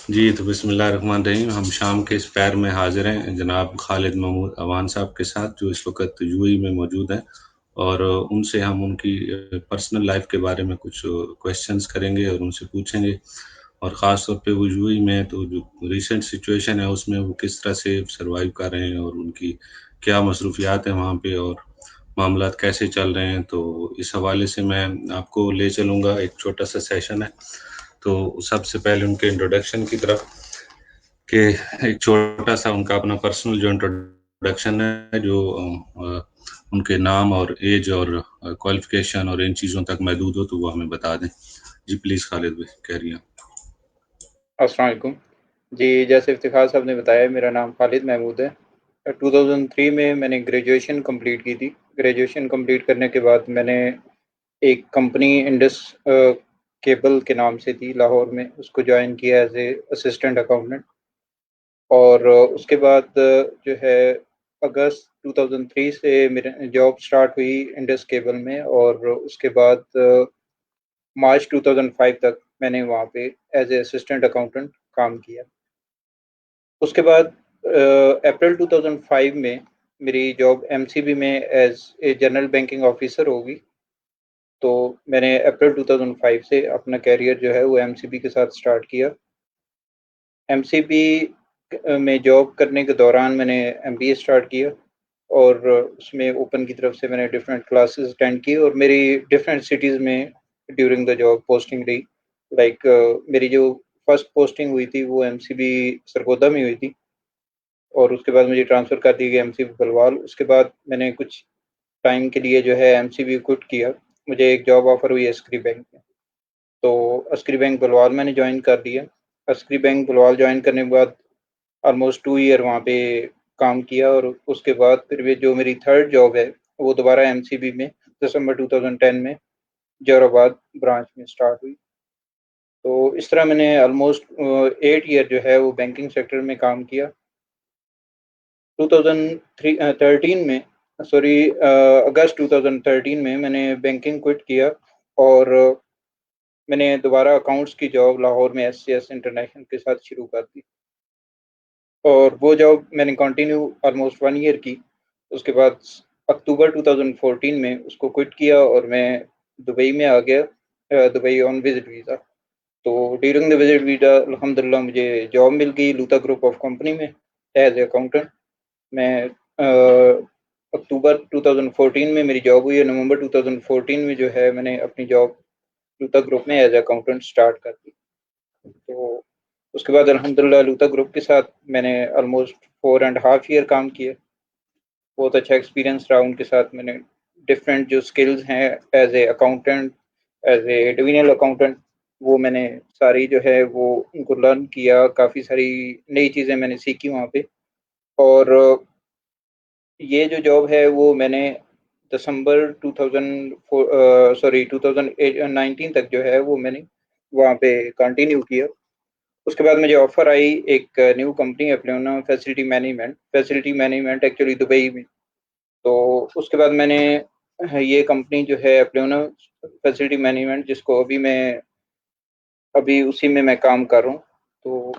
जी, तो बिस्मिल्लाहिर्रहमानिर्रहीम। हम शाम के इस पैर में हाज़िर हैं जनाब खालिद महमूद अवान साहब के साथ, जो इस वक़्त यूएई में मौजूद हैं और उनसे हम उनकी पर्सनल लाइफ़ के बारे में कुछ क्वेश्चन्स करेंगे और उनसे पूछेंगे और ख़ास तौर पे वो यूएई में तो जो रिसेंट सिचुएशन है, उसमें वो किस तरह से सर्वाइव कर रहे हैं और उनकी क्या मसरूफ़ियात हैं वहाँ पे और मामलात कैसे चल रहे हैं। तो इस हवाले से मैं आपको ले चलूँगा, एक छोटा-सा सेशन है। तो सबसे पहले उनके इंट्रोडक्शन की तरफ कि एक छोटा-सा उनका अपना पर्सनल जो इंट्रोडक्शन है जो उनके नाम और ऐज और क्वालिफ़िकेशन और इन चीज़ों तक महदूद हो तो वो हमें बता दें। जी प्लीज़ खालिद भाई कह हैं। अस्सलाम वालेकुम। जी, जैसे इफ्तिख़ार साहब ने बताया, मेरा नाम खालिद महमूद है। 2003 में मैंने ग्रेजुएशन कंप्लीट की थी। ग्रेजुएशन कंप्लीट करने के बाद मैंने एक कंपनी इंडस केबल के नाम से थी लाहौर में, उसको जॉइन किया एज़ ए असिस्टेंट अकाउंटेंट। और उसके बाद जो है अगस्त 2003 से मेरे जॉब स्टार्ट हुई इंडस केबल में, और उसके बाद मार्च 2005 तक मैंने वहाँ पे एज़ ए असिस्टेंट अकाउंटेंट काम किया। उसके बाद अप्रैल 2005 में मेरी जॉब एमसीबी में as a general banking officer होगी। तो मैंने अप्रैल 2005 से अपना करियर जो है वो एमसीबी के साथ स्टार्ट किया। एमसीबी में जॉब करने के दौरान मैंने एमबीए स्टार्ट किया, और उसमें ओपन की तरफ से मैंने डिफरेंट क्लासेस अटेंड की, और मेरी डिफरेंट सिटीज़ में ड्यूरिंग द जॉब पोस्टिंग रही। लाइक मेरी जो फर्स्ट पोस्टिंग हुई थी वो एमसीबी सरगोदा में हुई थी, और उसके बाद मुझे ट्रांसफ़र कर दिया गया एमसीबी बलवाल। उसके बाद मैंने कुछ टाइम के लिए जो है एमसीबी क्विट किया। मुझे एक जॉब ऑफ़र हुई अस्करी बैंक में, तो अस्करी बैंक बलवाल मैंने जॉइन कर लिया। अस्करी बैंक बलवाल जॉइन करने के बाद ऑलमोस्ट 2 ईयर वहाँ पे काम किया, और उसके बाद फिर ये जो मेरी थर्ड जॉब है, वो दोबारा एमसीबी में दिसंबर 2010 में जोराबाद ब्रांच में स्टार्ट हुई। तो इस तरह मैंने ऑलमोस्ट 8 ईयर जो है वो बैंकिंग सेक्टर में काम किया। 2013 में, सॉरी, अगस्त 2013 में मैंने बैंकिंग क्विट किया, और मैंने दोबारा अकाउंट्स की जॉब लाहौर में एससीएस इंटरनेशनल के साथ शुरू कर दी, और वो जॉब मैंने कंटिन्यू ऑलमोस्ट 1 ईयर की। उसके बाद अक्टूबर 2014 में उसको क्विट किया, और मैं दुबई में आ गया, दुबई ऑन विजिट वीज़ा। तो ड्यूरिंग द विजिट वीज़ा अल्हम्दुलिल्लाह मुझे जॉब मिल गई लूता ग्रुप ऑफ कंपनी में एज ए अकाउंटेंट। मैं अक्टूबर 2014 में मेरी जॉब हुई है, नवंबर 2014 में जो है मैंने अपनी जॉब लूता ग्रुप में एज ए अकाउंटेंट स्टार्ट कर दी। तो उसके बाद अल्हम्दुलिल्लाह लूता ग्रुप के साथ मैंने ऑलमोस्ट 4.5 ईयर काम किया। बहुत अच्छा एक्सपीरियंस रहा उनके साथ। मैंने डिफरेंट जो स्किल्स हैं as a accountant, as a divisional accountant, वो मैंने सारी जो है वो उनको लर्न किया। काफ़ी सारी नई चीज़ें मैंने सीखी वहाँ पे। और ये जो जॉब है वो मैंने दिसंबर 2019 तक जो है वो मैंने वहाँ पे कंटिन्यू किया। उसके बाद मुझे ऑफर आई एक न्यू कंपनी एप्लेना फैसिलिटी मैनेजमेंट एक्चुअली दुबई में। तो उसके बाद मैंने ये कंपनी जो है एप्लेना फैसिलिटी मैनेजमेंट, जिसको अभी उसी में मैं काम कर रहा हूँ। तो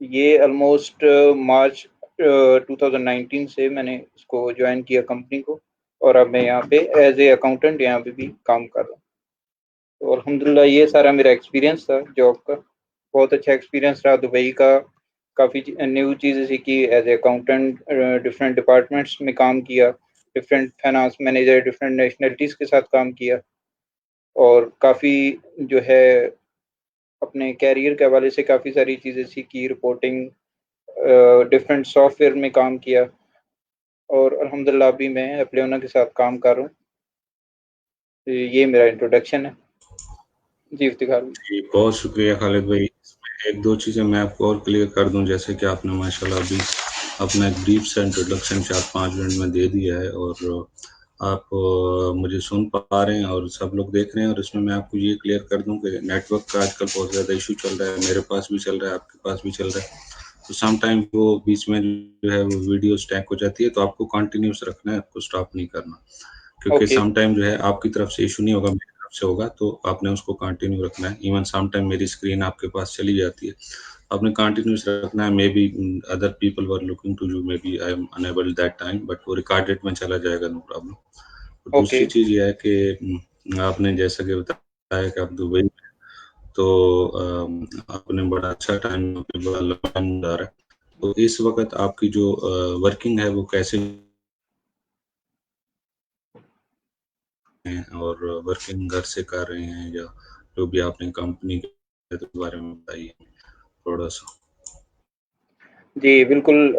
ये ऑलमोस्ट मार्च 2019 से मैंने इसको ज्वाइन किया कंपनी को, और अब मैं यहाँ पे एज ए अकाउंटेंट यहाँ पे भी काम कर रहा हूँ। तो अल्हम्दुलिल्लाह ये सारा मेरा एक्सपीरियंस था जॉब का। बहुत अच्छा एक्सपीरियंस रहा दुबई का। काफ़ी न्यू चीज़ें सीखी as a accountant. Different departments में काम किया, different finance manager, different nationalities के साथ काम किया, और काफ़ी जो है अपने कैरियर के हवाले से काफ़ी सारी चीज़ें सीखी, रिपोर्टिंग, डिफरेंट सॉफ्टवेयर में काम किया, और अल्हम्दुलिल्लाह अभी मैं एप्लेना के साथ काम कर रहा हूँ। तो ये मेरा इंट्रोडक्शन है। जी इफ्तिखार भाई। जी, बहुत शुक्रिया खालिद भाई। इसमें 1-2 चीज़ें मैं आपको और क्लियर कर दूँ, जैसे कि आपने माशाल्लाह अभी अपना एक ब्रीफ सा इंट्रोडक्शन 4-5 मिनट में दे दिया है और आप मुझे सुन पा रहे हैं और सब लोग देख रहे हैं और इसमें मैं आपको ये क्लियर कर दूँ कि नेटवर्क का आजकल बहुत ज़्यादा इशू चल रहा है, मेरे पास भी चल रहा है, आपके पास भी चल रहा है। तो सम टाइम वो बीच में जो है वो वीडियो स्टैक हो जाती है, तो आपको कंटिन्यूअस रखना है, आपको स्टॉप नहीं करना। क्योंकि ओके। सम टाइम जो है आपकी तरफ से इशू नहीं होगा, मेरी तरफ से होगा तो आपने उसको कंटिन्यू रखना है। इवन सम टाइम मेरी स्क्रीन आपके पास चली जाती है, आपने कंटिन्यूअस रखना है। Maybe other people were looking to you, maybe I am unable that time, but वो रिकॉर्डेड में चला जाएगा, नो प्रॉब्लम। तो ओके। दूसरी चीज़ ये है कि आपने जैसा कि बताया कि आप दुबई में, तो आपने बड़ा अच्छा टाइम, बड़ा लंबा टाइम गुजारा है। तो इस वक़्त आपकी जो वर्किंग है वो कैसे हैं, और वर्किंग घर से कर रहे हैं या जो भी आपने कंपनी के तो बारे में बताइए थोड़ा-सा? जी, बिल्कुल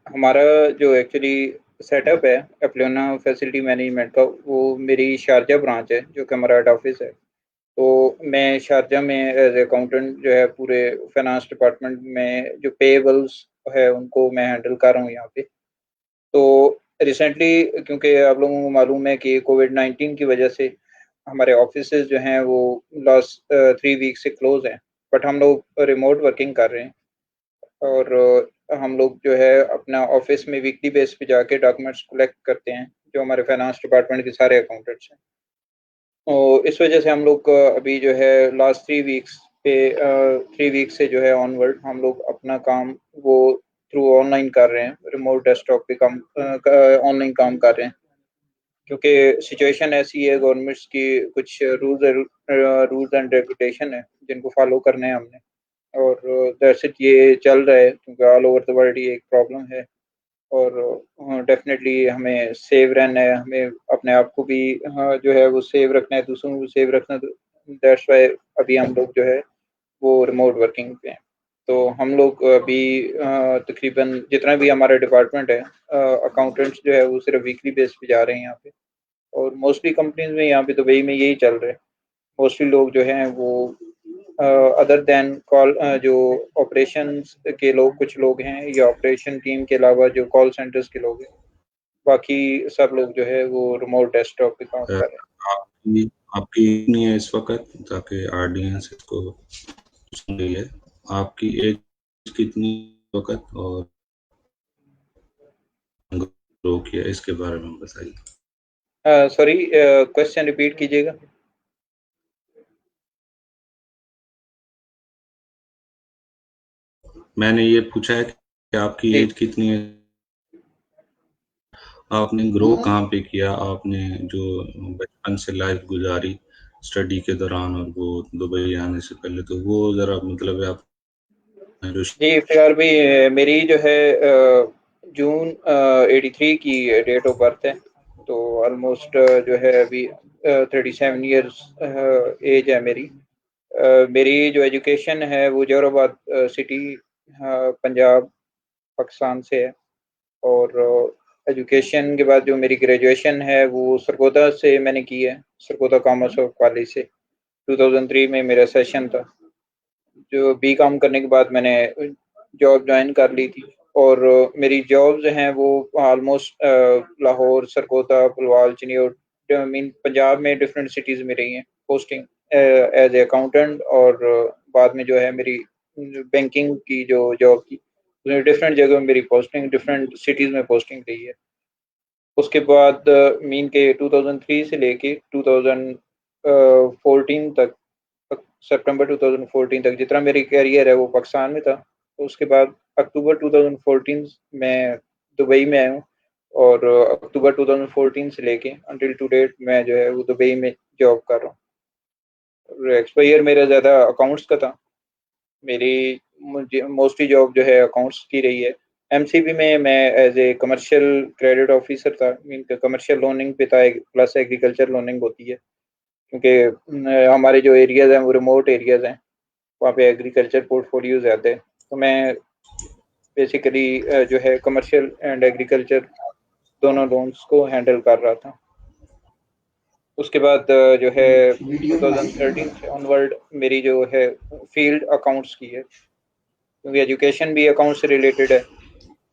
हमारा जो एक्चुअली सेटअप है एप्लेना फैसिलिटी मैनेजमेंट का, वो मेरी शारजा ब्रांच है, जो कि हमारा हेड ऑफ़िस है। तो मैं शारजा में एज़ अकाउंटेंट जो है पूरे फाइनेंस डिपार्टमेंट में जो पेएबल्स है, उनको मैं हैंडल कर रहा हूँ यहाँ पे। तो रिसेंटली क्योंकि आप लोगों को मालूम है कि कोविड-19 की वजह से हमारे ऑफ़िसेज़ जो हैं वो लास्ट 3 वीक से क्लोज़ हैं, बट हम लोग रिमोट वर्किंग कर रहे हैं। और हम लोग जो है अपना ऑफ़िस में वीकली बेस पे जाके डॉक्यूमेंट्स कलेक्ट करते हैं, जो हमारे फाइनेंस डिपार्टमेंट के सारे अकाउंटेंट्स हैं। तो इस वजह से हम लोग अभी जो है लास्ट 3 वीक्स पे 3 वीक से जो है ऑनवर्ड हम लोग अपना काम वो थ्रू ऑनलाइन कर रहे हैं, रिमोट डेस्कटॉप पे काम ऑनलाइन काम कर रहे हैं। क्योंकि सिचुएशन ऐसी है, गवर्नमेंट्स की कुछ रूल्स एंड रेगुलेशन है, जिनको फॉलो करने हैं हमने। और दैट्स इट, ये चल रहा है क्योंकि ऑल ओवर द वर्ल्ड ये एक प्रॉब्लम है। और डेफ़िनेटली हमें सेव रहना है, हमें अपने आप को भी जो है वो सेव रखना है, दूसरों को भी सेव रखना है, तो दैट्स व्हाई अभी हम लोग जो है वो रिमोट वर्किंग पे हैं। तो हम लोग अभी तकरीबन जितना भी हमारा डिपार्टमेंट है, अकाउंटेंट्स जो है वो सिर्फ़ वीकली बेस पे जा रहे हैं यहाँ पे। और मोस्टली कंपनीज़ में यहाँ पे दुबई में यही चल रहा है। मोस्टली लोग जो हैं वो अदर दैन कॉल जो ऑपरेशंस के लोग कुछ लोग हैं, या ऑपरेशन टीम के अलावा जो कॉल सेंटर्स के लोग हैं, बाकी सब लोग जो है वो रिमोट डेस्कटॉप पे काम अ, कर रहे हैं। आपकी आपकी कितनी है इस वक़्त, ताकि ऑडियंस इसको सुन रही है? आपकी एज कितनी इस वक़्त, और ग्रो किया इसके बारे में बताइए? सॉरी, क्वेश्चन रिपीट कीजिएगा। मैंने ये पूछा है कि आपकी जी। एज कितनी है? आपने ग्रो कहाँ पे किया? आपने जो बचपन से लाइफ़ गुज़ारी स्टडी के दौरान और वो दुबई आने से पहले, तो वो ज़रा मतलब आप जो जी, फिलहाल भी मेरी जो है जून 83 की डेट ऑफ बर्थ है। तो ऑलमोस्ट जो है अभी 37 इयर्स एज है मेरी। मेरी जो एजुकेशन है वो जोराबाद सिटी पंजाब पाकिस्तान से है। और एजुकेशन के बाद जो मेरी ग्रेजुएशन है वो सरगोदा से मैंने की है, सरगोदा कॉमर्स कॉलेज से। 2003 में मेरा सेशन था। जो बीकॉम करने के बाद मैंने जॉब जॉइन कर ली थी। और मेरी जॉब्स हैं वो ऑलमोस्ट लाहौर, सरगोदा, पुलवाल, चिन्योट, मीन पंजाब में डिफरेंट सिटीज़ में रही हैं पोस्टिंग एज ए अकाउंटेंट। और बाद में जो है मेरी बैंकिंग की जो जॉब थी, उसमें डिफरेंट जगह में मेरी पोस्टिंग डिफरेंट सिटीज़ में पोस्टिंग रही है। उसके बाद मीन के 2003 से लेके 2014 तक, सितंबर 2014 तक जितना मेरी करियर है वो पाकिस्तान में था। तो उसके बाद अक्टूबर 2014 मैं दुबई में आया हूँ। और अक्टूबर 2014 से लेके अंटिल टू डेट मैं जो है वो दुबई में जॉब कर रहा हूँ। और एक्सपायर मेरा ज़्यादा अकाउंट्स का था। मेरी मुझे मोस्टली जॉब जो है अकाउंट्स की रही है। एमसीबी में मैं as a commercial credit officer था, मीन कमर्शियल लोनिंग पे था, प्लस एग्रीकल्चर लोनिंग होती है। क्योंकि हमारे जो एरियाज़ हैं वो रिमोट एरियाज़ हैं, वहाँ पे एग्रीकल्चर पोर्टफोलियोज आते हैं। तो मैं बेसिकली जो है कमर्शियल एंड एग्रीकल्चर दोनों लोन्स को हैंडल कर रहा था। उसके बाद जो है 2013 से ऑनवर्ड मेरी जो है फील्ड अकाउंट्स की है, क्योंकि एजुकेशन भी अकाउंट से रिलेटेड है।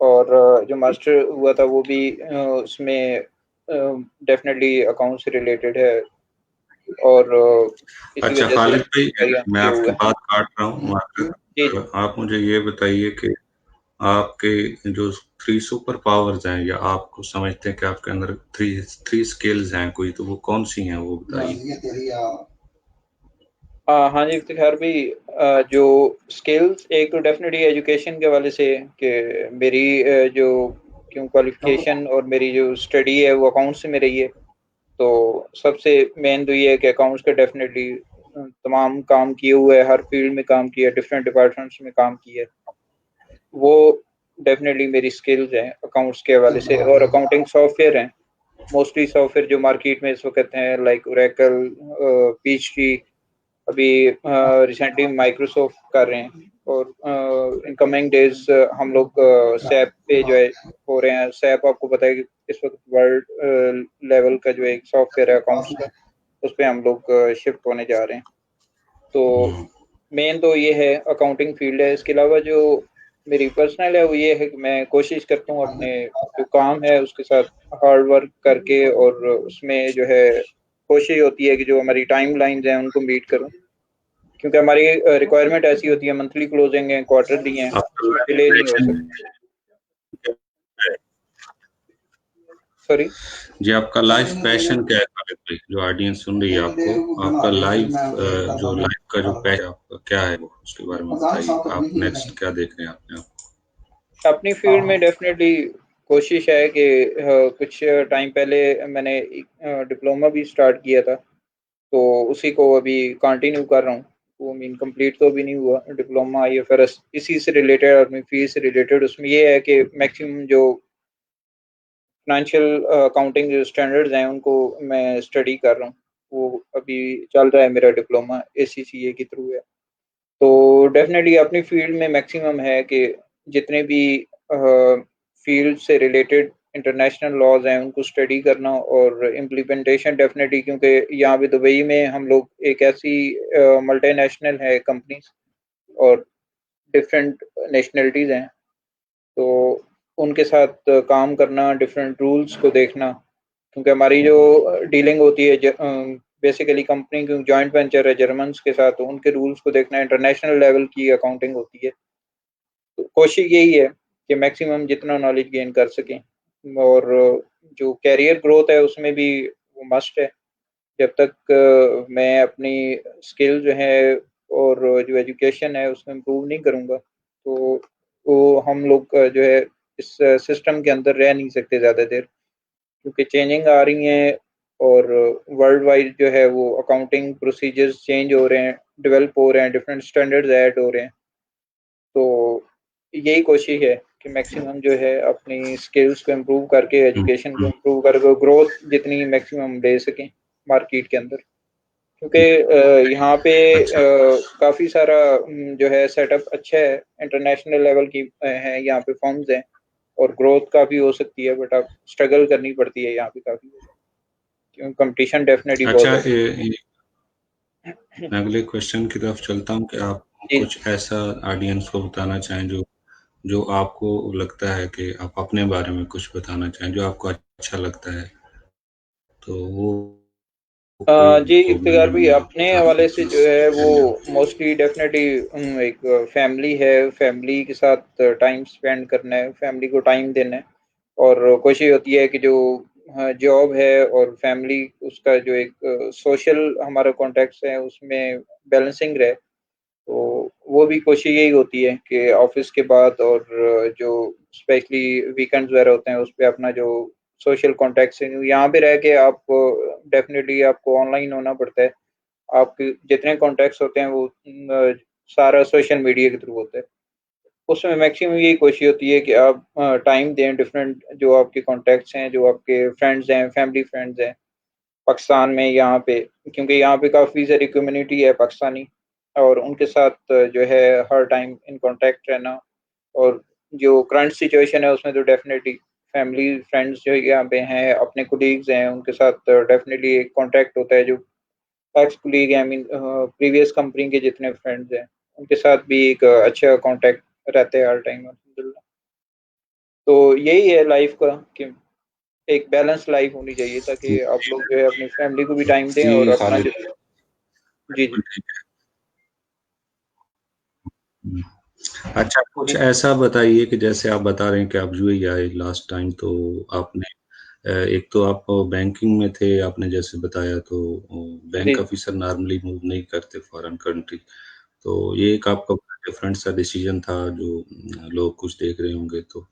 और जो मास्टर हुआ था वो भी उसमें डेफिनेटली अकाउंट से रिलेटेड है। और इसी अच्छा वजह से खालिद भाई, तैयारियाँ मैं किए आपकी हुए हैं। बात काट रहा हूँ जी, जी। आप मुझे ये बताइए कि आपके जो 3 सुपर पावर्स हैं या आप समझते हैं कि आपके अंदर 3 स्किल्स हैं कोई, तो वो कौन-सी हैं वो बताइए? हाँ जी, इफ्तिखार भाई, जो स्किल्स, एक तो डेफ़िनेटली एजुकेशन के हवाले से कि मेरी जो क्वालिफ़िकेशन और मेरी जो स्टडी है वो अकाउंट्स में रही है। तो सबसे मेन तो ये है कि अकाउंट्स का डेफ़िनेटली तमाम काम किए हुए हैं, हर फ़ील्ड में काम किया है, डिफरेंट डिपार्टमेंट्स में काम किया है। वो डेफ़िनेटली मेरी स्किल्स हैं अकाउंट्स के हवाले से। और अकाउंटिंग सॉफ्टवेयर हैं, मोस्टली सॉफ्टवेयर जो मार्केट में इस वक़्त हैं, लाइक ओरेकल, पीएचडी, अभी रिसेंटली माइक्रोसॉफ्ट कर रहे हैं, और इन कमिंग डेज हम लोग सैप पे जो है हो रहे हैं। सैप आपको पता है कि इस वक्त वर्ल्ड लेवल का जो एक सॉफ्टवेयर है अकाउंट्स का, उस पे हम लोग शिफ्ट होने जा रहे हैं। तो मेन तो ये है अकाउंटिंग फील्ड है। इसके अलावा जो मेरी पर्सनल है वो ये है कि मैं कोशिश करता हूँ अपने जो काम है उसके साथ हार्ड वर्क करके, और उसमें जो है कोशिश होती है कि जो हमारी टाइम लाइन्स हैं उनको मीट करूँ, क्योंकि हमारी रिक्वायरमेंट ऐसी होती है, मंथली क्लोजिंग है, क्वार्टरली हैं, आपका उसमें लाइफ डिले नहीं हो पैशन सकता। सॉरी? जी, आपका लाइफ पैशन क्या है खालिद भाई? जो ऑडियंस सुन रही है आपको, आपका जो लाइफ का जो पैशन आपका क्या है वो? उसके बारे में बताइए। आप नेक्स्ट क्या देख रहे हैं अपने आप? अपनी फील्ड में डेफ़िनेटली कोशिश है कि कुछ टाइम पहले मैंने एक डिप्लोमा भी स्टार्ट किया था, तो उसी को अभी कंटिन्यू कर रहा हूँ। वो मीन कंप्लीट तो अभी नहीं हुआ डिप्लोमा आईएफआरएस, इसी से रिलेटेड और अपनी फील्ड से रिलेटेड। उसमें ये है कि मैक्सिमम जो फाइनेंशियल अकाउंटिंग जो स्टैंडर्ड्स हैं उनको मैं स्टडी कर रहा हूँ। वो अभी चल रहा है, मेरा डिप्लोमा एसीसीए के थ्रू है। तो डेफ़िनेटली अपनी फील्ड में मैक्सिमम है कि जितने भी फील्ड से रिलेटेड इंटरनेशनल लॉज़ हैं उनको स्टडी करना, और इम्प्लीमेंटेशन डेफ़िनेटली, क्योंकि यहाँ पे दुबई में हम लोग एक ऐसी मल्टीनेशनल है कंपनीज़, और डिफरेंट नेशनैलिटीज़ हैं। तो उनके साथ काम करना, डिफरेंट रूल्स को देखना, क्योंकि हमारी जो डीलिंग होती है बेसिकली कंपनी की जॉइंट वेंचर है जर्मन्स के साथ, तो उनके रूल्स को देखना, इंटरनेशनल लेवल की अकाउंटिंग होती है। तो कोशिश यही है कि मैक्सिमम जितना नॉलेज गेन कर सकें, और जो करियर ग्रोथ है उसमें भी वो मस्ट है। जब तक मैं अपनी स्किल जो है और जो एजुकेशन है उसमें इम्प्रूव नहीं करूँगा, तो वो हम लोग जो है इस सिस्टम के अंदर रह नहीं सकते ज़्यादा देर, क्योंकि चेंजिंग आ रही हैं, और वर्ल्ड वाइड जो है वो अकाउंटिंग प्रोसीजर्स चेंज हो रहे हैं, डेवलप हो रहे हैं, डिफरेंट स्टैंडर्ड्स ऐड हो रहे हैं। तो यही कोशिश है कि मैक्सिमम जो है अपनी स्किल्स को इम्प्रूव करके, हुँ, एजुकेशन को हुँ। इम्प्रूव करके ग्रोथ जितनी मैक्सिमम ले सकें मार्केट के अंदर। क्योंकि यहाँ पे अच्छा, काफ़ी सारा जो है सेटअप अच्छा है, इंटरनेशनल लेवल की है यहाँ पे फर्म्स हैं, और ग्रोथ काफ़ी हो सकती है, बट अब स्ट्रगल करनी पड़ती है यहाँ पे काफ़ी, क्योंकि कंपटीशन डेफ़िनेटली बहुत अच्छा ज़्यादा मैं अगले क्वेश्चन की तरफ चलता हूँ कि आप है। जी। कुछ ऐसा ऑडियंस को बताना चाहें जो जो आपको लगता है कि आप अपने बारे में कुछ बताना चाहें, जो आपको अच्छा लगता है, तो वो कोई जी, तो इफ्तिकार भाई, आप अपने बता दें हवाले से प्लीज़, जो है वो कैरी ऑन। मोस्टली डेफ़िनेटली एक फैमिली है, फैमिली के साथ टाइम स्पेंड करना है, फैमिली को टाइम देना है, और कोशिश होती है कि जो जॉब है और फैमिली, उसका जो एक सोशल हमारा कॉन्टेक्ट्स है उसमें बैलेंसिंग रहे। तो वो भी कोशिश यही होती है कि ऑफ़िस के बाद, और जो स्पेशली वीकेंड्स वगैरह होते हैं, उस पे अपना जो सोशल कॉन्टैक्ट्स हैं, यहाँ पे रह के आप डेफ़िनेटली आपको ऑनलाइन होना पड़ता है। आपके जितने कॉन्टैक्ट्स होते हैं वो सारा सोशल मीडिया के थ्रू होता है। उसमें मैक्सिमम यही कोशिश होती है कि आप टाइम दें डिफरेंट जो आपके कॉन्टैक्ट्स हैं, जो आपके फ्रेंड्स हैं, फैमिली फ्रेंड्स हैं, पाकिस्तान में यहाँ पे, क्योंकि यहाँ पे काफ़ी सारी कम्युनिटी है पाकिस्तानी, और उनके साथ जो है हर टाइम इन कॉन्टैक्ट रहना। और जो करंट सिचुएशन है उसमें तो डेफ़िनेटली फैमिली फ्रेंड्स जो यहाँ पे हैं, अपने कोलीग्स हैं, उनके साथ डेफ़िनेटली एक कॉन्टैक्ट होता है। जो x colleague I mean previous company के जितने फ्रेंड्स हैं, उनके साथ भी एक अच्छा कॉन्टैक्ट रहता है हर टाइम, अल्हम्दुलिल्लाह। तो यही है लाइफ़ का कि एक बैलेंस लाइफ़ होनी चाहिए, ताकि आप लोग जो है अपनी फैमिली को भी टाइम दें, और जी, अपना खालिद जो जी, जी। बिल्कुल ठीक है। हुँ। अच्छा, कुछ जी, ऐसा बताइए कि जैसे आप बता रहे हैं कि आप यूएई आए लास्ट टाइम, तो आपने एक तो आप बैंकिंग में थे, आपने जैसे बताया, तो बैंक जी। ऑफिसर नॉर्मली मूव नहीं करते फॉरेन कंट्री, तो ये एक आपका डिफरेंट सा डिसीजन था जो लोग कुछ देख रहे होंगे तो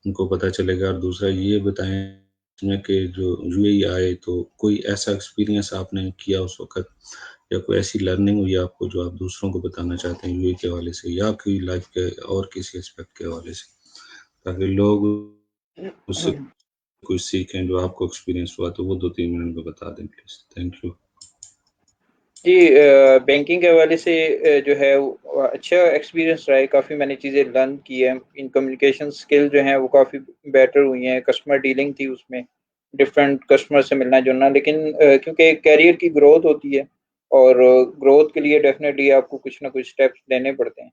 उनको पता चलेगा। और दूसरा ये बताएं इसमें कि जो यूएई आए तो कोई ऐसा एक्सपीरियंस आपने किया उस वक्त, या कोई ऐसी लर्निंग हुई आपको जो आप दूसरों को बताना चाहते हैं यूएई के हवाले से, या आपकी लाइफ के और किसी एस्पेक्ट के हवाले से, ताकि लोग उससे कुछ सीखें जो आपको एक्सपीरियंस हुआ, तो वो 2-3 मिनट में बता दें प्लीज़। Thank you. जी, बैंकिंग के हवाले से जो है वो अच्छा एक्सपीरियंस रहा है। काफ़ी मैंने चीज़ें लर्न की हैं। इन कम्युनिकेशन स्किल जो हैं वो काफ़ी बेटर हुई हैं। कस्टमर डीलिंग थी उसमें, डिफरेंट कस्टमर से मिलना-जुलना। लेकिन क्योंकि करियर की ग्रोथ होती है और ग्रोथ के लिए डेफ़िनेटली आपको कुछ ना कुछ स्टेप्स लेने पड़ते हैं।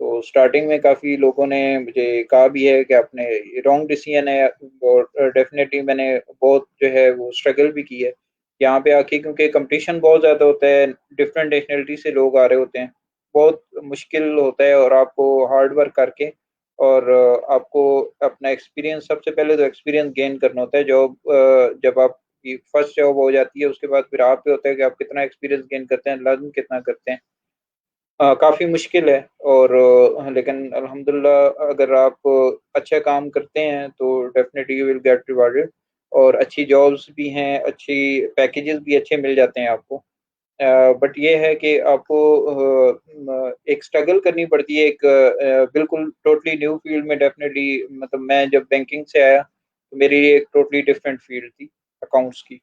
तो स्टार्टिंग में काफ़ी लोगों ने मुझे कहा भी है कि आपने ये रॉन्ग डिसीज़न है, और डेफ़िनेटली मैंने बहुत जो है वो स्ट्रगल भी की है। यहाँ पे आके क्योंकि कॉम्पिटिशन बहुत ज़्यादा होता है, डिफरेंट नेशनैलिटी से लोग आ रहे होते हैं। बहुत मुश्किल होता है और आपको हार्ड वर्क करके और आपको अपना एक्सपीरियंस, सबसे पहले तो एक्सपीरियंस गेन करना होता है। जब आपकी फर्स्ट जॉब हो जाती है, उसके बाद फिर आप पे होता है कि आप कितना एक्सपीरियंस गेन करते हैं, लर्न कितना करते हैं। काफ़ी मुश्किल है और लेकिन अल्हम्दुलिल्लाह अगर आप अच्छा काम करते हैं तो definitely you will get rewarded, और अच्छी जॉब्स भी हैं, अच्छी पैकेजेज़ भी अच्छे मिल जाते हैं आपको। बट ये है कि आपको एक स्ट्रगल करनी पड़ती है, एक बिल्कुल टोटली न्यू फ़ील्ड में। डेफ़िनेटली मतलब मैं जब बैंकिंग से आया, तो मेरी एक टोटली डिफरेंट फ़ील्ड थी अकाउंट्स की।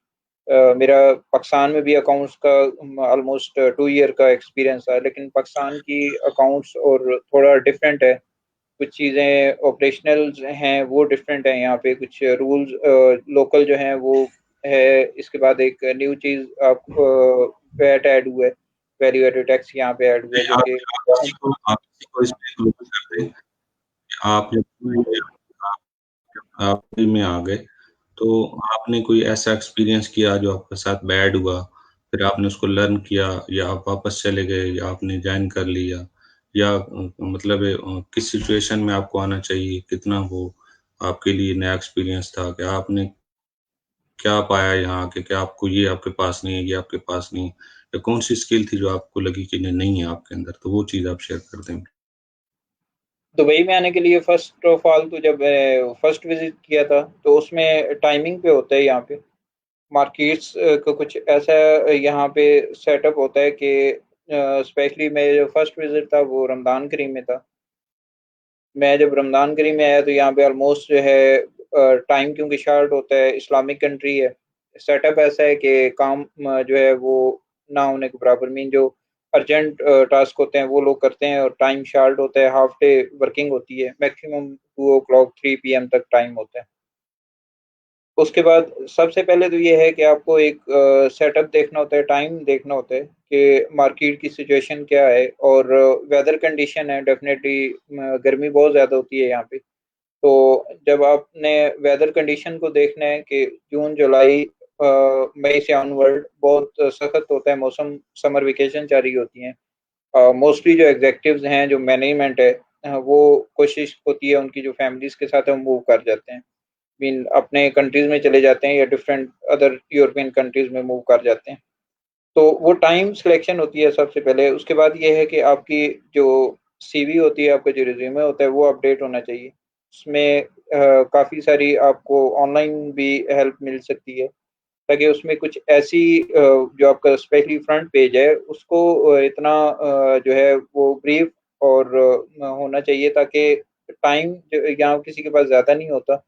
मेरा पाकिस्तान में भी अकाउंट्स का ऑलमोस्ट 2 ईयर का एक्सपीरियंस था, लेकिन पाकिस्तान की अकाउंट्स और थोड़ा डिफरेंट है। कुछ चीज़ें ऑपरेशनल्स हैं, वो डिफरेंट हैं यहाँ पे, कुछ रूल्स लोकल जो हैं वो है। इसके बाद एक न्यू चीज़ आप वैट ऐड हुआ है, वैल्यू एडेड टैक्स यहाँ पे ऐड हुआ है, नहीं, जो आप कि आप इसी को इसमें इंक्लूड कर दें। आप जब आप में आ गए, तो आपने कोई ऐसा एक्सपीरियंस किया जो आपके साथ बैड हुआ, फिर आपने उसको लर्न किया, या आप वापस चले गए, या आपने जॉइन कर लिया, या मतलब किस सिचुएशन में आपको आना चाहिए, कितना वो आपके लिए नया एक्सपीरियंस था, क्या आपने क्या पाया यहाँ आके, क्या आपको ये आपके पास नहीं है, ये आपके पास नहीं है, या कौन-सी स्किल थी जो आपको लगी कि नहीं है आपके अंदर? तो वो चीज़ आप शेयर कर दें। दुबई में आने के लिए फ़र्स्ट ऑफ ऑल तो जब फर्स्ट विज़िट किया था, तो उसमें टाइमिंग पे होता है यहाँ पे। मार्केट्स का कुछ ऐसा यहाँ पे सेटअप होता है कि स्पेशली मेरा जो फर्स्ट विज़िट था वो रमज़ान करीम में था। मैं जब रमज़ान करीम में आया तो यहाँ पे ऑलमोस्ट जो है टाइम क्योंकि शॉर्ट होता है, इस्लामिक कंट्री है। सेटअप ऐसा है कि काम जो है वो ना होने के बराबर, मीन जो अर्जेंट टास्क होते हैं वो लोग करते हैं, और टाइम शॉर्ट होता है, हाल्फ डे वर्किंग होती है, मैक्सिमम 2 ओ क्लॉक 3 पीएम तक टाइम होता है। उसके बाद सबसे पहले तो ये है कि आपको एक सेटअप देखना होता है, टाइम देखना होता है कि मार्केट की सिचुएशन क्या है, और वेदर कंडीशन है। डेफ़िनेटली गर्मी बहुत ज़्यादा होती है यहाँ पे। तो जब आपने वेदर कंडीशन को देखना है कि जून, जुलाई, मई से ऑनवर्ड बहुत सख्त होता है मौसम, समर वेकेशन जारी होती हैं। मोस्टली जो एग्ज़ेक्युटिव्स हैं, जो मैनेजमेंट है, वो कोशिश होती है उनकी जो फैमिलीज़ के साथ है वो मूव कर जाते हैं। मीन अपने कंट्रीज़ में चले जाते हैं या डिफरेंट अदर यूरोपियन कंट्रीज़ में मूव कर जाते हैं। तो वो टाइम सिलेक्शन होती है सबसे पहले। उसके बाद ये है कि आपकी जो सीवी होती है, आपका जो रिज़्यूमे होता है वो अपडेट होना चाहिए। उसमें काफ़ी सारी आपको ऑनलाइन भी हेल्प मिल सकती है, ताकि उसमें कुछ ऐसी जो आपका स्पेशली फ्रंट पेज है उसको इतना जो है वो ब्रीफ और होना चाहिए, ताकि टाइम जो यहाँ किसी के पास ज़्यादा नहीं होता।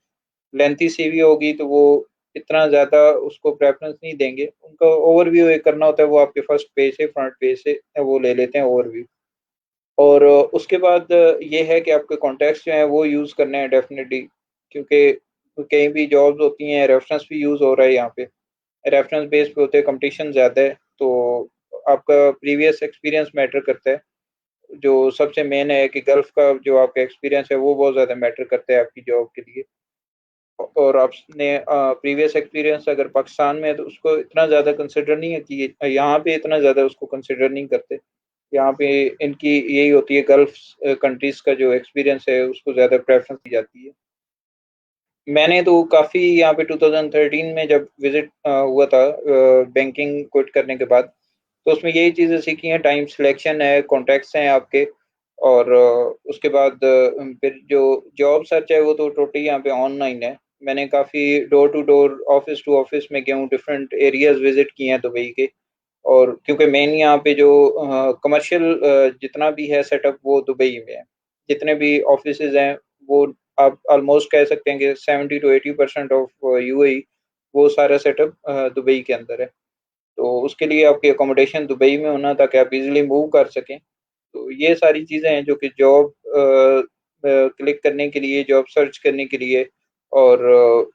लेंथी सीवी होगी तो वो इतना ज़्यादा उसको प्रेफ़रेंस नहीं देंगे। उनका ओवरव्यू एक करना होता है, वो आपके फर्स्ट पेज से, फ्रंट पेज से वो ले लेते हैं ओवरव्यू। और उसके बाद ये है कि आपके कॉन्टैक्ट्स जो हैं वो यूज़ करने हैं डेफ़िनिटली, क्योंकि कहीं भी जॉब्स होती हैं, रेफ़रेंस भी यूज़ हो रहा है यहाँ पे। रेफ़रेंस बेस पे होते हैं, कॉम्पिटिशन ज़्यादा है, तो आपका प्रीवियस एक्सपीरियंस मैटर करता है। जो सबसे मेन है कि गल्फ़ का जो आपका एक्सपीरियंस है वो बहुत ज़्यादा मैटर करता है आपकी जॉब के लिए। और आपने प्रीवियस एक्सपीरियंस अगर पाकिस्तान में है तो उसको इतना ज़्यादा कंसिडर नहीं है कि यहाँ पे इतना ज़्यादा उसको कंसिडर नहीं करते। यहाँ पे इनकी यही होती है, गल्फ कंट्रीज़ का जो एक्सपीरियंस है उसको ज़्यादा प्रेफ़रेंस दी जाती है। मैंने तो काफ़ी यहाँ पे 2013 में जब विज़िट हुआ था बैंकिंग क्विट करने के बाद, तो उसमें यही चीज़ें सीखी हैं, टाइम सिलेक्शन है, कॉन्टैक्ट्स हैं आपके और उसके बाद फिर जो जॉब सर्च है वो तो टोटली यहाँ पे ऑनलाइन है। मैंने काफ़ी door to door, office to office में गया हूँ, डिफरेंट एरियाज़ विज़िट किए हैं दुबई के और क्योंकि मेन यहाँ पे जो कमर्शियल जितना भी है सेटअप वो दुबई में है। जितने भी ऑफ़िसेज़ हैं वो आप ऑलमोस्ट कह सकते हैं कि 70 टू 80% ऑफ यूएई वो सारा सेटअप दुबई के अंदर है। तो उसके लिए आपकी अकोमोडेशन दुबई में होना ताकि आप इज़िली मूव कर सकें। तो ये सारी चीज़ें हैं जो कि जॉब क्लिक करने के लिए, जॉब सर्च करने के लिए और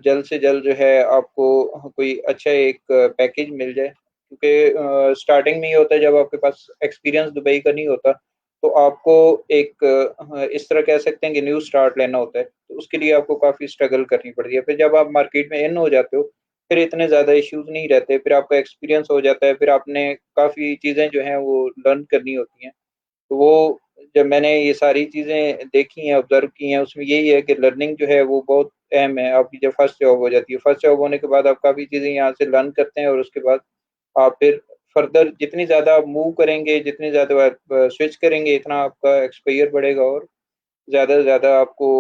जल्द से जल्द जो है आपको कोई अच्छा एक पैकेज मिल जाए। क्योंकि स्टार्टिंग में ये होता है जब आपके पास एक्सपीरियंस दुबई का नहीं होता, तो आपको एक इस तरह कह सकते हैं कि न्यू स्टार्ट लेना होता है। तो उसके लिए आपको काफ़ी स्ट्रगल करनी पड़ती है। फिर जब आप मार्केट में इन हो जाते हो, फिर इतने ज़्यादा इश्यूज़ नहीं रहते, फिर आपका एक्सपीरियंस हो जाता है, फिर आपने काफ़ी चीज़ें जो हैं वो लर्न करनी होती हैं। तो वो जब मैंने ये सारी चीज़ें देखी हैं, ऑब्ज़र्व की हैं, उसमें यही है कि लर्निंग जो है वो बहुत अहम है। आपकी जब फर्स्ट जॉब हो जाती है, फर्स्ट जॉब होने के बाद आप काफ़ी चीज़ें यहाँ से लर्न करते हैं और उसके बाद आप फिर फर्दर जितनी ज़्यादा आप मूव करेंगे, जितनी ज़्यादा आप स्विच करेंगे, इतना आपका एक्सपोज़र बढ़ेगा और ज़्यादा से ज़्यादा आपको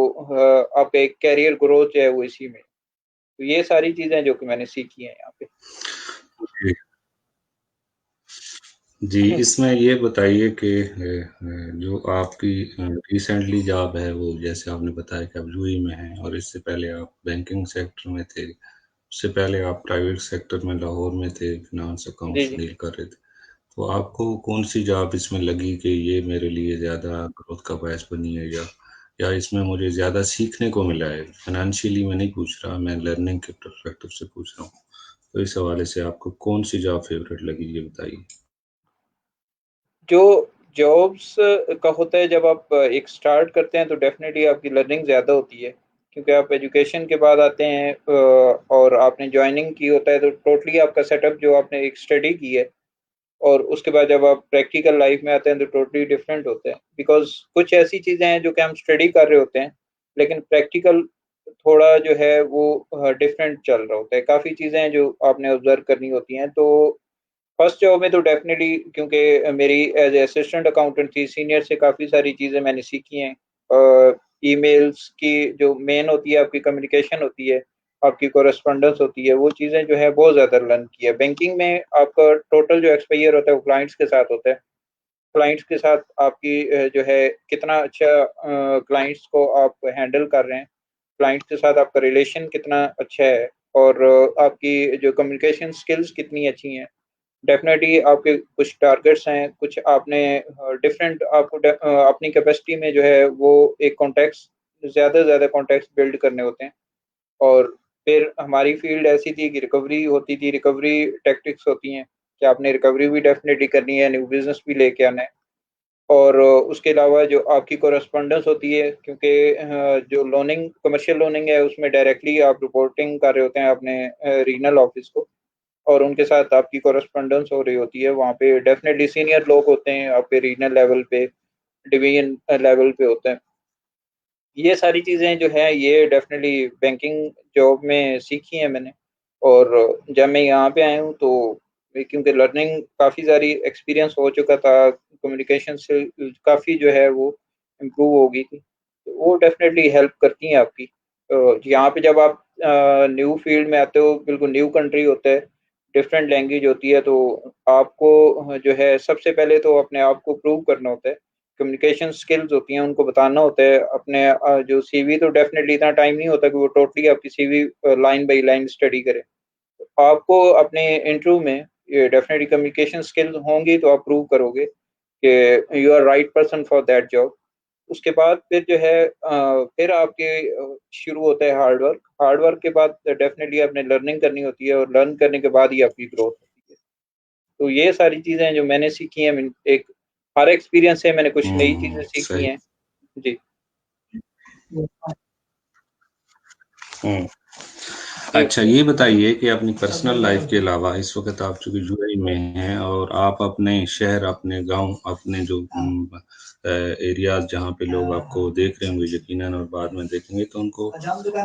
आपका एक करियर ग्रोथ जो है वो इसी में। तो ये सारी चीज़ें जो कि मैंने सीखी हैं यहाँ पे। जी। जी, इसमें ये बताइए कि जो आपकी रिसेंटली जॉब है वो जैसे आपने बताया कि आप यूएई में हैं और इससे पहले आप बैंकिंग सेक्टर में थे। उससे पहले आप प्राइवेट सेक्टर में लाहौर में थे, फ़िनांस जी, अकाउंट्स जी। डील कर रहे थे। तो आपको कौन-सी जॉब इसमें लगी कि ये मेरे लिए ज़्यादा ग्रोथ का बायस बनी है या इसमें मुझे ज़्यादा सीखने को मिला है? फ़ाइनेंशियली मैं नहीं पूछ रहा, मैं लर्निंग के पर्सपेक्टिव से पूछ रहा हूँ। तो इस हवाले से आपको कौन-सी जॉब फ़ेवरेट लगी ये बताइए? जो जॉब्स का होता है जब आप एक स्टार्ट करते हैं तो डेफ़िनेटली आपकी लर्निंग ज़्यादा होती है, क्योंकि आप एजुकेशन के बाद आते हैं और आपने जॉइनिंग की होता है तो टोटली आपका सेटअप जो आपने एक स्टडी की है और उसके बाद जब आप प्रैक्टिकल लाइफ़ में आते हैं तो टोटली डिफरेंट होता है। बिकॉज़ कुछ ऐसी चीज़ें हैं जो कि हम स्टडी कर रहे होते हैं, लेकिन प्रैक्टिकल थोड़ा जो है वो डिफरेंट चल रहा होता है। काफ़ी चीज़ें हैं जो आपने ऑब्ज़र्व करनी होती हैं। तो फर्स्ट जॉब में तो डेफ़िनेटली क्योंकि मेरी एज़ ए असिस्टेंट अकाउंटेंट थी, सीनियर से काफ़ी सारी चीज़ें मैंने सीखी हैं। ईमेल्स की जो मेन होती है आपकी कम्युनिकेशन होती है, आपकी कोरेस्पोंडेंस होती है, वो चीज़ें जो है बहुत ज़्यादा लर्न की है। बैंकिंग में आपका टोटल जो एक्सपोज़र होता है वो क्लाइंट्स के साथ होता है। क्लाइंट्स के साथ आपकी जो है कितना अच्छा क्लाइंट्स को आप हैंडल कर रहे हैं, क्लाइंट्स के साथ आपका रिलेशन कितना अच्छा है और आपकी जो कम्युनिकेशन स्किल्स कितनी अच्छी हैं। डेफ़िनेटली आपके कुछ टारगेट्स हैं, कुछ आपने डिफरेंट आपको अपनी कैपेसिटी में जो है वो एक कॉन्टेक्स्ट ज़्यादा से ज़्यादा कॉन्टेक्स्ट बिल्ड करने होते हैं और फिर हमारी फ़ील्ड ऐसी थी कि रिकवरी होती थी, रिकवरी टैक्टिक्स होती हैं कि आपने रिकवरी भी डेफ़िनेटली करनी है, न्यू बिज़नेस भी लेके आना है और उसके अलावा जो आपकी कोरेस्पोंडेंस होती है क्योंकि जो लोनिंग कमर्शियल लोनिंग है उसमें डायरेक्टली आप रिपोर्टिंग कर रहे होते हैं अपने रीजनल ऑफ़िस को। और उनके साथ आपकी कोरेस्पोंडेंस हो रही होती है, वहाँ पे डेफ़िनेटली सीनियर लोग होते हैं, आपके रीजनल लेवल पे, डिवीज़न लेवल पे होते हैं। ये सारी चीज़ें जो हैं, ये डेफ़िनेटली बैंकिंग जॉब में सीखी हैं मैंने और जब मैं यहाँ पे आया हूँ, तो क्योंकि लर्निंग काफ़ी सारी एक्सपीरियंस हो चुका था, कम्युनिकेशन से काफ़ी जो है वो इम्प्रूव हो गई थी। तो वो डेफ़िनेटली हेल्प करती हैं आपकी। यहाँ पे जब आप न्यू फ़ील्ड में आते हो, बिल्कुल न्यू कंट्री होता है, डिफरेंट लैंग्वेज होती है, तो आपको जो है सबसे पहले तो अपने आप को प्रूव करना होता है। कम्युनिकेशन स्किल्स होती हैं, उनको बताना होता है। अपने जो सीवी तो डेफ़िनेटली इतना टाइम नहीं होता कि वो टोटली आपकी CV line by line study करे। आपको अपने इंटरव्यू में ये डेफ़िनेटली कम्युनिकेशन स्किल्स होंगी तो आप प्रूव करोगे कि you are right person for that job. उसके बाद फिर जो है फिर आपके शुरू होता है हार्ड वर्क। हार्ड वर्क के बाद डेफ़िनेटली आपने लर्निंग करनी होती है और लर्न करने के बाद ही आपकी ग्रोथ होती है। तो ये सारी चीज़ें जो मैंने सीखी हैं एक हर एक्सपीरियंस से मैंने कुछ नई चीज़ें सीखी सही। हैं। जी। हुँ। जी, अच्छा, ये बताइए कि अपनी पर्सनल लाइफ़ के अलावा इस वक़्त आप चूँकि यूएई में हैं और आप अपने शहर, अपने गाँव, अपने जो एरियाज़ जहाँ पे लोग आपको देख रहे होंगे यकीनन और बाद में देखेंगे, तो उनको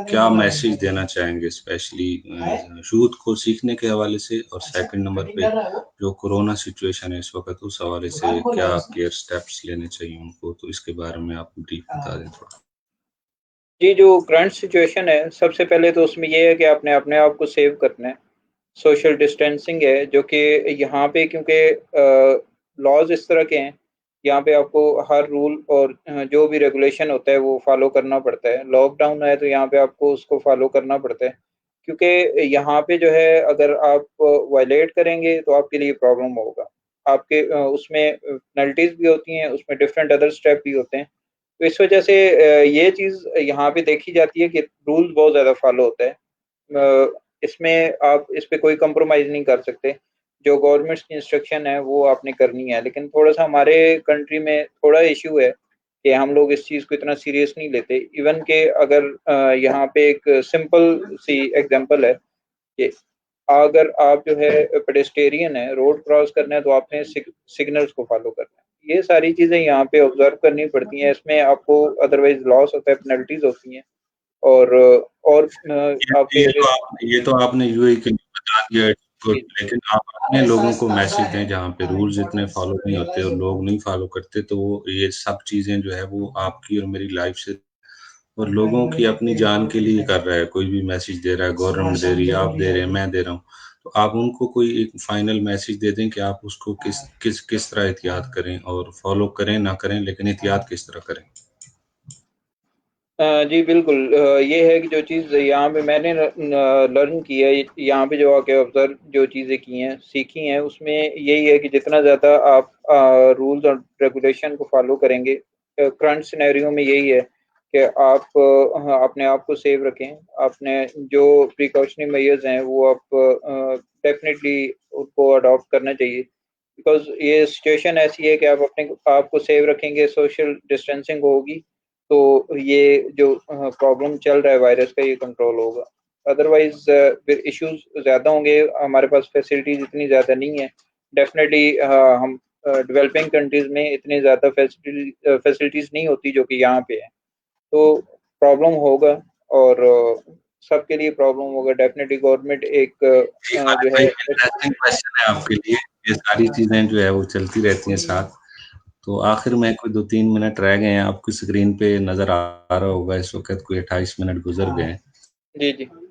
क्या मैसेज देना चाहेंगे स्पेशली यूथ को सीखने के हवाले से और सेकंड नंबर पे जो कोरोना सिचुएशन है इस वक़्त, उस हवाले से क्या केयर स्टेप्स लेने चाहिए उनको? तो इसके बारे में आप ब्रीफ बता दें थोड़ा। जी, जो करंट सिचुएशन है, सबसे पहले तो उसमें ये है कि आपने अपने आप को सेव करना है। सोशल डिस्टेंसिंग है, जो कि यहाँ पे क्योंकि लॉज़ इस तरह के हैं, यहाँ पे आपको हर रूल और जो भी रेगुलेशन होता है, वो फ़ॉलो करना पड़ता है। लॉकडाउन है, तो यहाँ पे आपको उसको फ़ॉलो करना पड़ता है, क्योंकि यहाँ पे जो है, अगर आप वायलेट करेंगे, तो आपके लिए प्रॉब्लम होगा। आपके उसमें पेनल्टीज़ भी होती हैं, उसमें डिफरेंट अदर स्टेप भी होते हैं। तो इस वजह से ये चीज़ यहाँ पे देखी जाती है कि रूल्स बहुत ज़्यादा फ़ॉलो होता है। इसमें आप इस पे कोई कॉम्प्रोमाइज़ नहीं कर सकते। जो गवर्नमेंट्स की इंस्ट्रक्शन है, वो आपने करनी है। लेकिन थोड़ा-सा हमारे कंट्री में थोड़ा इश्यू है कि हम लोग इस चीज़ को इतना सीरियस नहीं लेते। इवन कि अगर यहाँ पे एक सिंपल सी एग्ज़ाम्पल है कि अगर आप जो है पेडेस्टेरियन है, रोड क्रॉस करना है, तो आपने सिग्नल्स को फ़ॉलो करना है। ये सारी चीज़ें यहाँ पे ऑब्ज़र्व करनी पड़ती हैं। इसमें आपको अदरवाइज़ लॉस होता है, पेनल्टीज़ होती हैं और आपके रिस्क। ये तो आपने यूएई के लिए बता दिया इट्स गुड, जी, लेकिन आप अपने लोगों को मैसेज दें जहाँ पे रूल्स इतने फॉलो नहीं होते और लोग नहीं फॉलो करते, तो वो ये सब चीज़ें जो है वो आपकी और मेरी लाइफ से और लोगों की अपनी जान के लिए कर रहा है। कोई भी मैसेज दे रहा है, गवर्नमेंट दे रही है, आप दे रहे हैं, मैं दे रहा हूँ। तो आप उनको कोई एक फाइनल मैसेज दे दें कि आप उसको किस तरह एहतियात करें और फॉलो करें, ना करें, लेकिन एहतियात किस तरह करें? जी, बिल्कुल। ये है कि जो चीज़ यहाँ पे मैंने लर्न की है, यहाँ पे जो आके ऑब्ज़र्व जो चीज़ें की हैं, सीखी हैं, उसमें यही है कि जितना ज़्यादा आप रूल्स और रेगुलेशन को फ़ॉलो करेंगे, करंट सिनेरियो में यही है कि आप हाँ, अपने आप को सेव रखें। आपने जो प्रिकॉशनरी मेजर्स हैं, वो आप डेफ़िनिटली उनको अडॉप्ट करना चाहिए। बिकॉज़ ये सिचुएशन ऐसी है कि आप अपने आप को सेव रखेंगे, सोशल डिस्टेंसिंग होगी, तो ये जो प्रॉब्लम चल रहा है वायरस का, ये कंट्रोल होगा। अदरवाइज़ फिर इश्यूज़ ज़्यादा होंगे, हमारे पास फैसिलिटीज़ इतनी ज़्यादा नहीं है। डेफ़िनेटली हम डेवलपिंग कंट्रीज़ में इतनी ज़्यादा फैसिलिटीज़ नहीं होती जो कि यहाँ पे है। तो प्रॉब्लम होगा और सबके लिए प्रॉब्लम होगा। डेफ़िनेटली गवर्नमेंट एक जी, खालिद जो भाई है इंटरेस्टिंग क्वेश्चन है आपके लिए। ये सारी चीज़ें जो है वो चलती रहती हैं साथ। तो आखिर में कोई 2-3 मिनट रह गए हैं, आपकी स्क्रीन पे नज़र आ रहा होगा इस वक़्त कोई 28 मिनट गुज़र गए हैं। जी, जी। और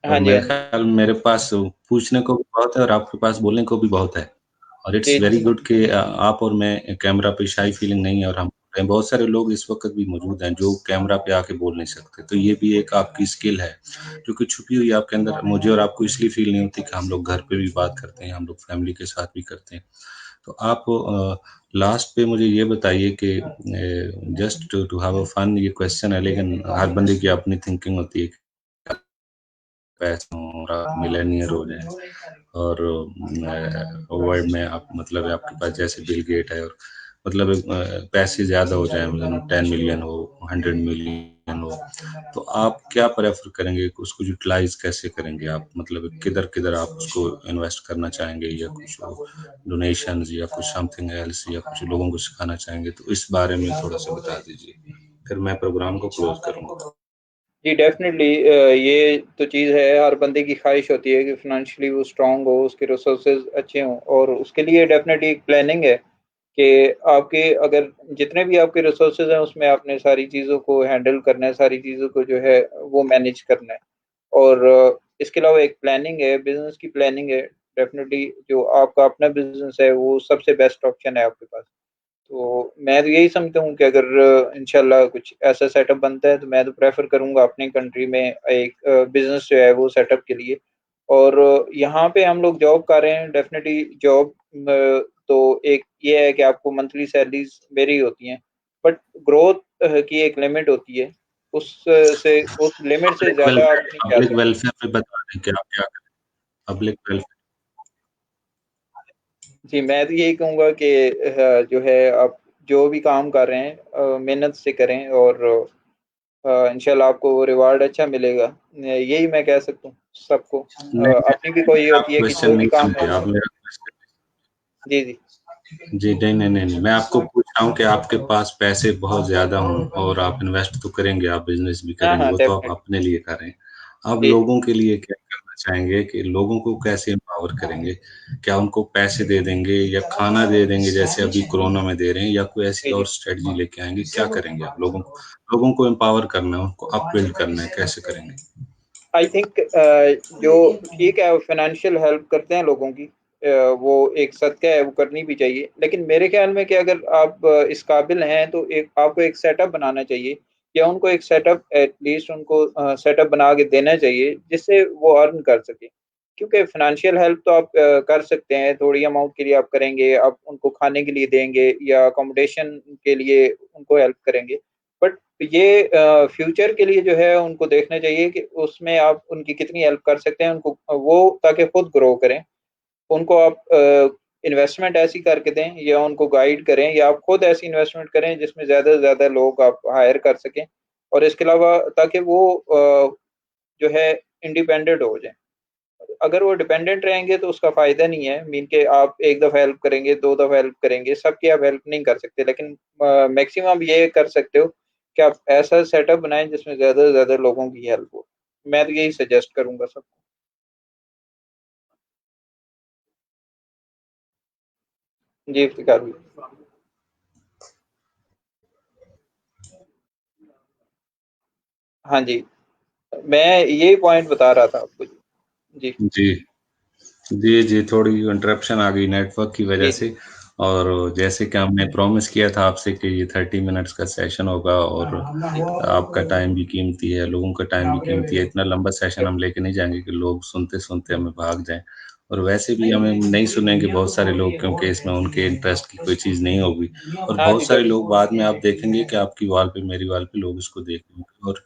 हाँ जी, मेरे हाँ जी। ख़्याल में मेरे पास पूछने को भी बहुत है और आपके पास बोलने को भी बहुत है। और इट्स जी, जी। वेरी गुड कि आप और मैं कैमरा पे शाई फीलिंग नहीं है और हम बहुत सारे लोग इस वक़्त भी मौजूद हैं जो कैमरा पे आके बोल नहीं सकते। तो ये भी एक आपकी स्किल है, जो कि छुपी हुई आपके अंदर मुझे और आपको इसलिए फ़ील नहीं होती कि हम लोग घर पे भी बात करते हैं, हम लोग फैमिली के साथ भी करते हैं। तो आप लास्ट पे मुझे ये बताइए कि just to to have a fun ये क्वेश्चन है लेकिन हर बंदे की अपनी थिंकिंग होती है। पैसा और आप मिलियनेयर हो जाएँ और वर्ल्ड में आप मतलब आपके पास जैसे बिल गेट है और मतलब पैसे ज़्यादा हो जाएँ मतलब 10 मिलियन हो, 100 मिलियन हो, तो आप क्या प्रेफ़र करेंगे? उसको यूटिलाइज़ कैसे करेंगे आप? मतलब किधर-किधर आप उसको इन्वेस्ट करना चाहेंगे या कुछ डोनेशंस या कुछ समथिंग एल्स या कुछ लोगों को सिखाना चाहेंगे? तो इस बारे में थोड़ा-सा बता दीजिए। फिर मैं प्रोग्राम को क्लोज़ करूँगा। जी, डेफ़िनिटली ये तो चीज़ है, हर बंदे की ख़्वाहिश होती है कि फ़ाइनेंशियली वो स्ट्रॉन्ग हो, उसके रिसोर्सेज़ अच्छे हों और उसके लिए डेफ़िनिटली एक प्लानिंग है कि आपके अगर जितने भी आपके रिसोर्सेज़ हैं, उसमें आपने सारी चीज़ों को हैंडल करना है, सारी चीज़ों को जो है वो मैनेज करना है। और इसके अलावा एक प्लानिंग है, बिज़नेस की प्लानिंग है। डेफ़िनिटली जो आपका अपना बिज़नेस है, वो सबसे बेस्ट ऑप्शन है आपके पास। तो मैं तो यही समझता हूँ कि अगर इंशाल्लाह कुछ ऐसा सेटअप बनता है, तो मैं तो प्रेफ़र करूँगा अपनी कंट्री में एक बिज़नेस जो है वो सेटअप के लिए। और यहाँ पे हम लोग जॉब कर रहे हैं, डेफ़िनिटली जॉब तो एक ये है कि आपको मंथली सैलरीज़ वेरी होती हैं, बट ग्रोथ की एक लिमिट होती है। से उस लिमिट से ज़्यादा आप नहीं जा पब्लिक सकते। वेलफेयर पे बता दें कि आप क्या करें? पब्लिक वेलफेयर जी, मैं तो यही कहूँगा कि जो है आप जो भी काम कर रहे हैं मेहनत से करें और इंशाल्लाह आपको रिवार्ड अच्छा मिलेगा। यही मैं कह सकता हूँ सबको। नहीं, अपनी भी कोई आप होती है कि क्वेश्चन जो भी नहीं काम समझे, है। आप मेरा क्वेश्चन जी, जी। जी, नहीं, मैं आपको पूछ रहा हूँ कि आपके पास पैसे बहुत ज़्यादा हों और आप इन्वेस्ट तो करेंगे, आप बिज़नेस भी हाँ, करेंगे, हाँ, वो तो आप डेफ़िनेटली। अपने लिए कर रहे हैं। आप जी, जी। लोगों के लिए क्या करना चाहेंगे कि लोगों को कैसे एम्पावर करेंगे? क्या उनको पैसे दे देंगे या खाना दे देंगे जैसे अभी कोरोना में दे रहे हैं या कोई ऐसी जी, और जी। स्ट्रैटेजी लेके आएँगे? क्या करेंगे आप लोगों को? लोगों को एम्पावर करना है, उनको अपबिल्ड करना है, कैसे करेंगे? आई थिंक जो ठीक है फाइनेंशियल हेल्प करते हैं लोगों की, वो एक सदका है, वो करनी भी चाहिए। लेकिन मेरे ख्याल में कि अगर आप इस काबिल हैं तो एक आपको एक सेटअप बनाना चाहिए या उनको एक सेटअप एटलीस्ट उनको सेटअप बना के देना चाहिए जिससे वो अर्न कर सकें। क्योंकि फाइनेंशियल हेल्प तो आप कर सकते हैं, थोड़ी अमाउंट के लिए आप करेंगे, आप उनको खाने के लिए देंगे या अकोमोडेशन के लिए उनको हेल्प करेंगे। बट ये फ्यूचर के लिए जो है उनको देखना चाहिए कि उसमें आप उनकी कितनी हेल्प कर सकते हैं उनको, वो ताकि खुद ग्रो करें। उनको आप इन्वेस्टमेंट ऐसी करके दें या उनको गाइड करें या आप खुद ऐसी इन्वेस्टमेंट करें जिसमें ज़्यादा से ज़्यादा लोग आप हायर कर सकें और इसके अलावा ताकि वो जो है इंडिपेंडेंट हो जाएँ। अगर वो डिपेंडेंट रहेंगे तो उसका फ़ायदा नहीं है, मीन के आप 1 दफ़ा हेल्प करेंगे, 2 दफ़ा हेल्प करेंगे, सबकी आप हेल्प नहीं कर सकते। लेकिन मैक्सिमम ये कर सकते हो कि आप ऐसा सेटअप बनाएँ जिसमें ज़्यादा से ज़्यादा लोगों की हेल्प हो। मैं तो यही सजेस्ट करूँगा सबको। जी, इफ्तिख़ार भाई। हाँ जी, मैं यही पॉइंट बता रहा था आपको। जी, जी। जी, थोड़ी इंटरप्शन आ गई नेटवर्क की वजह जी, जी। से और जैसे कि हमने प्रॉमिस किया था आपसे कि ये 30 मिनट्स का सेशन होगा और आपका टाइम भी कीमती है, लोगों का टाइम भी कीमती है। इतना लंबा सेशन हम लेके नहीं जाएँगे कि लोग सुनते-सुनते हमें भाग जाएँ और वैसे भी हमें नहीं सुनेंगे बहुत सारे लोग क्योंकि इसमें उनके इंटरेस्ट की कोई चीज़ नहीं होगी और हाँ बहुत जी, सारे डेफ़िनेटली। लोग बाद में आप देखेंगे कि आपकी वॉल पे, मेरी वॉल पे लोग इसको देखेंगे और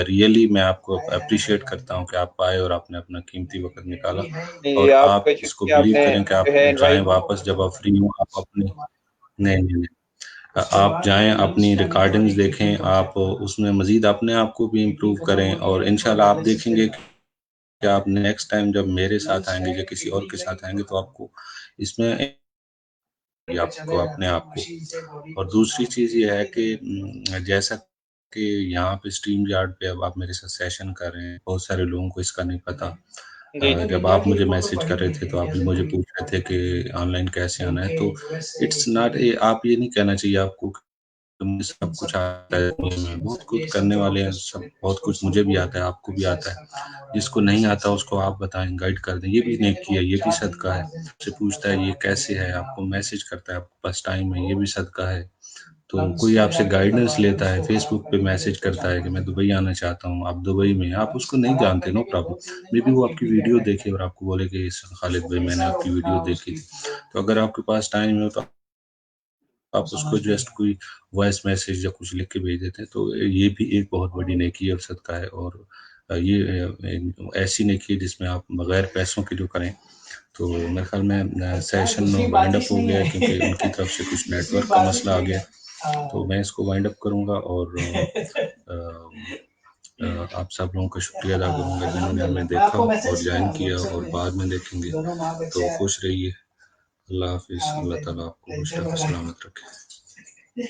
रियली मैं आपको एप्रिशिएट करता हूँ कि आप आए और आपने अपना कीमती वक़्त निकाला नहीं, और आप आपका इसको शुक्रिया बिलीव आपने करें कि जो आप है जाएँ इनवाइट किया। वापस जब आप फ्री हों, आप अपनी नहीं। आप जाएँ, अपनी रिकॉर्डिंग्स देखें, आप उसमें मज़ीद अपने आप को भी इम्प्रूव करें और इंशाल्लाह आप देखेंगे कि आप नेक्स्ट टाइम जब मेरे साथ आएँगे या किसी और के साथ आएँगे तो आपको इसमें आपको अपने आप को और दूसरी चीज़ ये है कि जैसा कि यहाँ पे स्ट्रीम यार्ड पे अब आप मेरे साथ सेशन कर रहे हैं, बहुत सारे लोगों को इसका नहीं पता। जी, जी। जब आप मुझे मैसेज कर रहे थे तो आप भी मुझे पूछ रहे थे कि ऑनलाइन कैसे आना है, तो इट्स नॉट ए आप ये नहीं कहना चाहिए आपको कि मुझे सब कुछ आता है दुनिया में, बहुत कुछ करने वाले हैं, सब बहुत कुछ मुझे भी आता है, आपको भी आता है। जिसको नहीं आता उसको आप बताएँ, गाइड कर दें, ये भी नेकी है, ये भी सदका है। आपसे पूछता है ये कैसे है, आपको मैसेज करता है, आपके पास टाइम है, ये भी सदका है। तो कोई आपसे गाइडेंस लेता है, फेसबुक पे मैसेज करता है कि मैं दुबई आना चाहता हूँ, आप दुबई में हैं, आप उसको नहीं जानते, नो प्रॉब्लम। मे बी वो आपकी वीडियो देखे और आपको बोले कि खालिद भाई मैंने आपकी वीडियो देखी थी। तो अगर आपके पास टाइम है तो आप उसको जस्ट कोई वॉइस मैसेज या कुछ लिख के भेज देते हैं, तो ये भी एक बहुत बड़ी नेकी और सदका है और ये ऐसी नेकी है जिसमें आप बगैर पैसों के जो करें तो मेरे ख्याल में सेशन वाइंड अप हो गया है क्योंकि उनकी तरफ से कुछ नेटवर्क का मसला आ गया तो मैं इसको वाइंड अप करूंगा और आप सब लोगों का शुक्रिया अदा करूंगा जिन्होंने हमें देखा और ज्वाइन किया और बाद में देखेंगे तो खुश रहिए अल्लाह हाफिज़ अल्लाह ताला आपको खुश रखे सलामत रखे